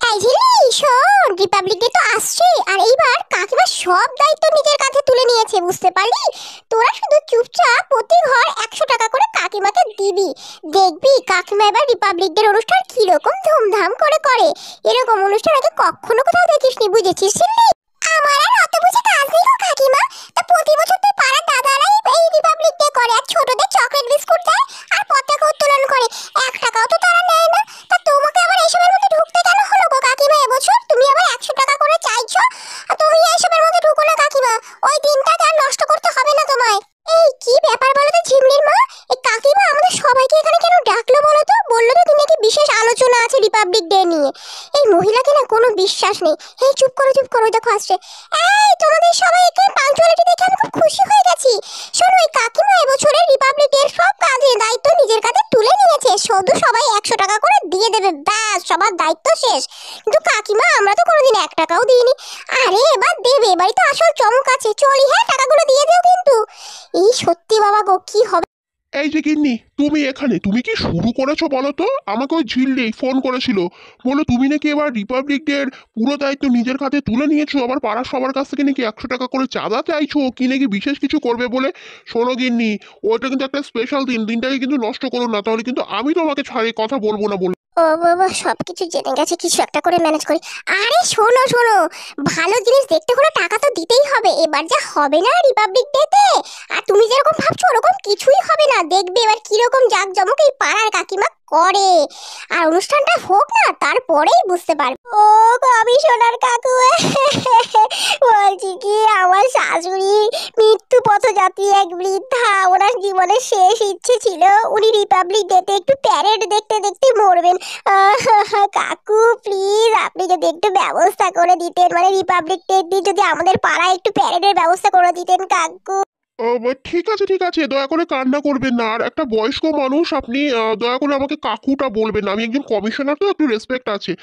এই ঝিল্লি শোন, রিপাবলিক ডে তো আসছে আর এইবার কাকিমা সব দায়িত্ব নিজের কাঁধে তুলে নিয়েছে, বুঝতে পারলি? তোরা শুধু চুপচাপ প্রতি ঘর 100 টাকা করে কাকিমাকে দিবি। দেখবি কাকিমা এবার রিপাবলিক ডে অনুষ্ঠান কিরকম ধুমধাম করে করে। এরকম অনুষ্ঠান আগে কখনো কোথাও দেখিসনি, বুঝেছিস ঝিল্লি? আমার আর অত বুঝে কাজ নেই গো কাকিমা। তা প্রতি বছর তো পাড়ার দাদারাই এই রিপাবলিক ডে করে, আর ছোটদের চকলেট বিস্কুট দেয় আর পতাকা উত্তোলন করে। 1 টাকাও তো তারা নেয় না। তা তোমাকে আবার এইসবের মধ্যে ঢুকতে কেন হলো গো কাকিমা এবছর? তুমি আবার 100 টাকা করে চাইছো। তুমি এইসবের মধ্যে ঢুকো না কাকিমা, ওই দিনটা আর নষ্ট করতে হবে না তোমায়। এই কি ব্যাপার বলো তো ঝিমলির মা, এই কাকিমা আমাদের সবাইকে এখানে কেন ডাকলো বলো তো? বললো তো তুমি কি বিশেষ আলোচনা আছে রিপাবলিক ডে নিয়ে। এই মহিলাকে না কোনো বিশ্বাস নেই। এই চুপ করো চুপ করো, দেখো আসছে। এই তোমাদের সবাইকে পাঞ্চুয়ালিটি দেখে আমি খুব খুশি হয়ে গেছি। শোনো, এই কাকিমা এবছরের রিপাবলিক ডে সব কাজের দায়িত্ব নিজের কাঁধে তুলে নিয়েছে। শুধু সবাই 100 টাকা করে দিয়ে দেবে, ব্যাস সবার দায়িত্ব শেষ। কিন্তু কাকিমা আমরা তো কোনোদিন 1 টাকাও দিইনি। আরে এবার দেবে, এবারই তো আসল চমক আছে। চলি হ্যাঁ, টাকাগুলো দিয়ে দিও কিন্তু। এই সত্যি বাবা গো, কি হবে? এই যে গিন্নি, তুমি এখানে তুমি কি শুরু করেছো বলো তো? আমাকে ওই ঝিল্লি ফোন করেছিল, বলো তুমি নাকি এবার রিপাবলিক ডে এর পুরো দায়িত্ব নিজের কাঁধে তুলে নিয়েছো, আবার পাড়ার সবার কাছ থেকে নাকি 100 টাকা করে চাঁদা চাইছো, কি নাকি বিশেষ কিছু করবে বলে। শোনো গিন্নি, ওইটা কিন্তু একটা স্পেশাল দিন, দিনটাকে কিন্তু নষ্ট করো না, তাহলে কিন্তু আমি তোমাকে ছাড়িয়ে কথা বলবো না বলে। ও বাবা, সবকিছু জেনে গেছে, কিছু একটা করে ম্যানেজ করি। আরে শোনো শোনো, ভালো জিনিস দেখতে হলে টাকা তো দিতেই হবে। এবার যা হবে না রিপাবলিক ডে তে, আর তুমি যেরকম ভাবছো ওরকম কিছুই হবে না। দেখবে এবার কিরকম জাঁকজমক এই পাড়ার কাকিমা করে। আর অনুষ্ঠানটা হোক না, তারপরেই বুঝতে পারবে। ও কমিশনার কাকু, বলছি কি, আমার শাশুড়ি মৃত্যু পথযাত্রী এক বৃদ্ধা। ওনার জীবনের শেষ ইচ্ছে ছিল উনি রিপাবলিক ডেতে একটু প্যারেড দেখতে দেখতে মরবেন। কাকু প্লিজ, আপনি যদি একটু ব্যবস্থা করে দিতেন, মানে রিপাবলিক ডে দিন যদি আমাদের পাড়ায় একটু প্যারেডের ব্যবস্থা করে দিতেন কাকু। ঠিক আছে ঠিক আছে, দয়া করে কান্না করবেন না। আর একটা বয়স্ক মানুষ, আপনি দয়া করে আমাকে কাকুটা বলবেন না। আমি একজন কমিশনার, তো একটু রেসপেক্ট আছে।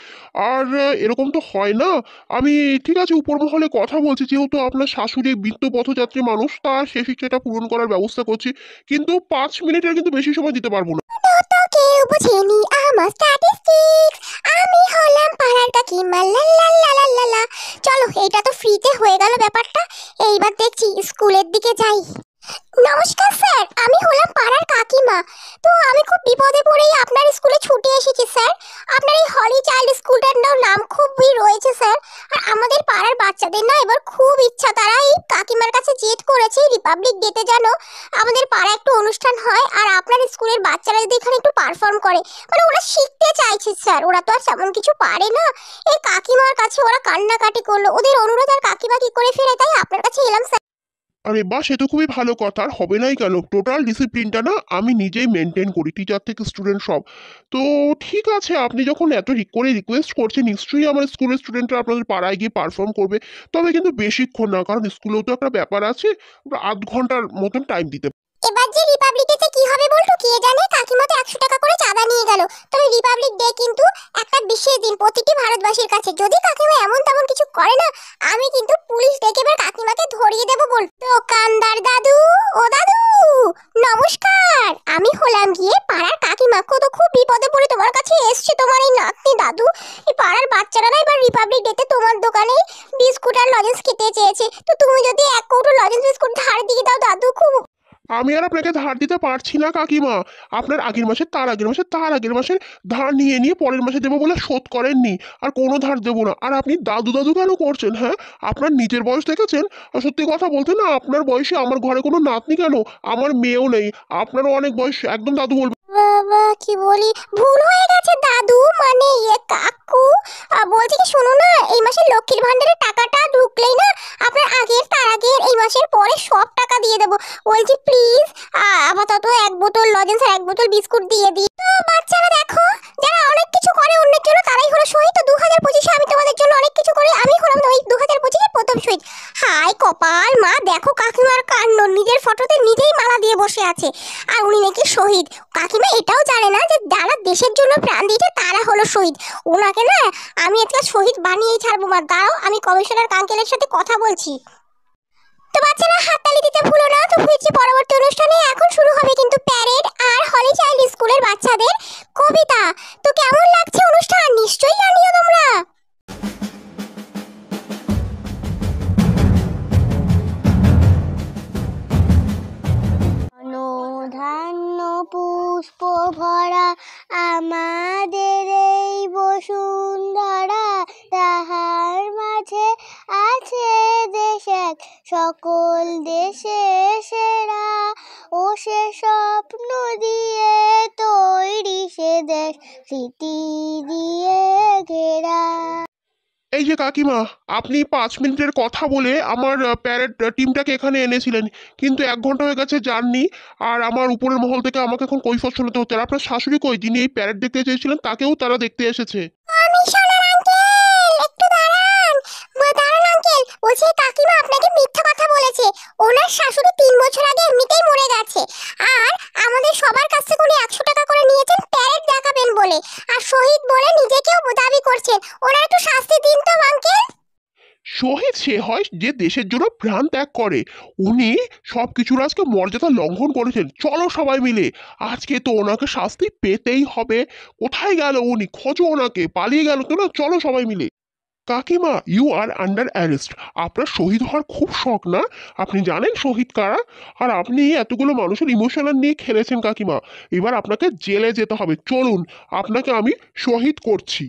আর এরকম তো হয় না। আমি ঠিক আছে উপর মহলে কথা বলছি, যেহেতু আপনার শাশুড়ি বৃদ্ধ পথযাত্রী মানুষ, তার শেষ ইচ্ছাটা পূরণ করার ব্যবস্থা করছি। কিন্তু 5 মিনিটের কিন্তু বেশি সময় দিতে পারবো না। তো কেউ বুঝেনি আমার স্ট্যাটিস্টিক্স, আমি হলাম পাড়ার কাকিমা। লা লা লা লা লা লা। চলো, এটা তো ফ্রিতে হয়ে গেল ব্যাপারটা। এইবার দেখছি স্কুলের দিকে যাই। নমস্কার স্যার, আমি হলাম পাড়ার কাকিমা। তো আমি খুব বিপদে পড়েই আপনার স্কুলে ছুটে এসেছি স্যার। আপনার এই হলি চাইল্ড স্কুলটার নাম খুবই রয়েছে স্যার। আর আমাদের পাড়ার বাচ্চাদের না এবার খুব ইচ্ছা, তারা এই কাকিমার কাছে জেদ করেছে রিপাবলিক ডেতে যেন আমাদের পাড়ায় একটু অনুষ্ঠান হয়, আর আপনার স্কুলের বাচ্চারা যদি এখানে একটু পারফর্ম করে। মানে ওরা শিখতে চাইছে স্যার, ওরা তো আর তেমন কিছু পারে না। এই কাকিমার কাছে ওরা কান্নাকাটি করলো, ওদের অনুরোধ আর কাকিমা কি করে ফেরে, তাই আপনার কাছে এলাম স্যার। আরে বাহ, সে তো খুবই ভালো কথা। আর হবে নাই কেন? টোটাল ডিসিপ্লিনটা না আমি নিজেই মেনটেন করি, টিচার থেকে স্টুডেন্ট সব। তো ঠিক আছে, আপনি যখন এত করে রিকোয়েস্ট করছেন, নিশ্চয়ই আমার স্কুলের স্টুডেন্টরা আপনাদের পাড়ায় গিয়ে পারফর্ম করবে। তবে কিন্তু বেশিক্ষণ না, কারণ স্কুলেও তো একটা ব্যাপার আছে। 0.5 ঘন্টার মতন টাইম দিতে। এবার যে রিপাবলিক ডে কি হবে বলতো, কে জানে। কাকিমা তো 100 টাকা করে চাঁদা নিয়ে গেল। তবে রিপাবলিক ডে কিন্তু একটা বিশেষ দিন প্রতিটি ভারতবাসীর কাছে। যদি কাকিমা এমন তেমন কিছু করে না, আমি কিন্তু পুলিশ ডেকে এবার কাকিমাকে ধরিয়ে দেবো বল। দোকানদার দাদু, ও দাদু নমস্কার, আমি হলাম গিয়ে পাড়ার কাকিমা। কত খুব বিপদে পড়ে তোমার কাছে এসছে তোমার এই নাতনি দাদু। এই পাড়ার বাচ্চারা না এবার রিপাবলিক ডেতে তোমার দোকানে বিস্কুট আর লজেন্স খেতে চেয়েছে। তো তুমি যদি 1 কৌটো লজেন্স বিস্কুট ধার দিয়ে দাও দাদু। খুব আমি আর আপনাকে ধার দিতে পারছি না কাকিমা। আপনার আগের মাসে, তার আগের মাসে, তার আগের মাসের ধার নিয়ে নিয়ে পরের মাসে দেবো বলে শোধ করেননি। আর কোনো ধার দেবো না। আর আপনি দাদু দাদু কেন করছেন? হ্যাঁ, আপনার নিজের বয়স দেখেছেন? আর সত্যি কথা বলতে না, আপনার বয়সে আমার ঘরে কোনো নাতনি কেন, আমার মেয়েও নেই। আপনারও অনেক বয়স, একদম দাদু বলবেন। বাবা কি বলি, ভুল হয়ে গেছে দাদু, মানে কাকু। বলছি কি, শুনো না, এই মাসে লক্ষ্মীর ভান্ডারের টাকাটা ঢুকলেই না আপনার আগের তার আগের এই মাসের পরে সব টাকা দিয়ে দেবো। বলছি প্লিজ আপাতত 1 বোতল লজেন্স আর 1 বোতল বিস্কুট দিয়ে দিই। তো বাচ্চারা দেখো, যারা অনেক কিছু করে অন্যের জন্য তারাই হলো শহীদ। তো 2025-এ আমি তোমাদের জন্য অনেক কিছু করি, আমি হলাম ওই 2025-এর প্রথম শহীদ। হাই কপাল, মা দেখো কাকিমার কাণ্ড, নিজের ফটোতে নিজেই মালা দিয়ে বসে আছে, আর উনি নাকি শহীদ। কাকিমা এটাও জানে না যে যারা দেশের জন্য প্রাণ দিয়েছে তারা হলো শহীদ। ওনাকে না আমি একটা শহীদ বানিয়েই ছাড়বো। মা দাঁড়াও, আমি কমিশনার কাঙ্কেলের সাথে কথা বলছি। তো বাচ্চারা হাততালি দিতে ভুলো না। তো ফিরছি পরবর্তী অনুষ্ঠানে। এখন শুরু হবে কিন্তু প্যারেড আর হলি চাইল্ড স্কুলের বাচ্চাদের কবিতা। তো কেমন লাগছে অনুষ্ঠান নিশ্চয়ই জানিও তোমরা। সকল দেশে সেরা, ও সে স্বপ্ন দিয়ে তৈরি সে দেশ, স্মৃতি দিয়ে ঘেরা। এই যে কাকিমা, আপনি 5 মিনিটের কথা বলে আমার প্যারেড টিমটাকে এখানে এনেছিলেন, কিন্তু 1 ঘন্টা হয়ে গেছে যাননি। আর আমার উপরের মহল থেকে আমাকে এখন কৈফিয়ত শোনাতে হচ্ছে। আর আপনার শাশুড়ি কই, যিনি এই প্যারেড দেখতে চেয়েছিলেন, তাকেও তারা দেখতে এসেছে। কমিশনার আঙ্কেল, একটু দাঁড়ান। দাঁড়ান আঙ্কেল, বলছি কাকিমা আপনাকে মিথ্যা কথা বলেছে। ওনার শাশুড়ি 3 বছর আগে এমনিতেই মরে গেছে। আর আমাদের সবার কাছ থেকে উনি 100 টাকা করে নিয়েছেন প্যারেড দেখাবেন বলে, আর শহীদ বলে নিজেকেও দাবি করছেন। ওনার একটু শাস্তি দিন তো আঙ্কেল। শহীদ সে হয় যে দেশের জন্য প্রাণ ত্যাগ করে। উনি সবকিছুর আজকে মর্যাদা লঙ্ঘন করেছেন। চলো সবাই মিলে, আজকে তো ওনাকে শাস্তি পেতেই হবে। কোথায় গেল উনি? খোঁজো ওনাকে, পালিয়ে গেল তো না? চলো সবাই মিলে। কাকিমা, ইউ আর আন্ডার অ্যারেস্ট। আপনার শহীদ হওয়ার খুব শখ না? আপনি জানেন শহীদ কারা? আর আপনি এতগুলো মানুষের ইমোশনাল নিয়ে খেলেছেন কাকিমা। এবার আপনাকে জেলে যেতে হবে। চলুন, আপনাকে আমি শহীদ করছি।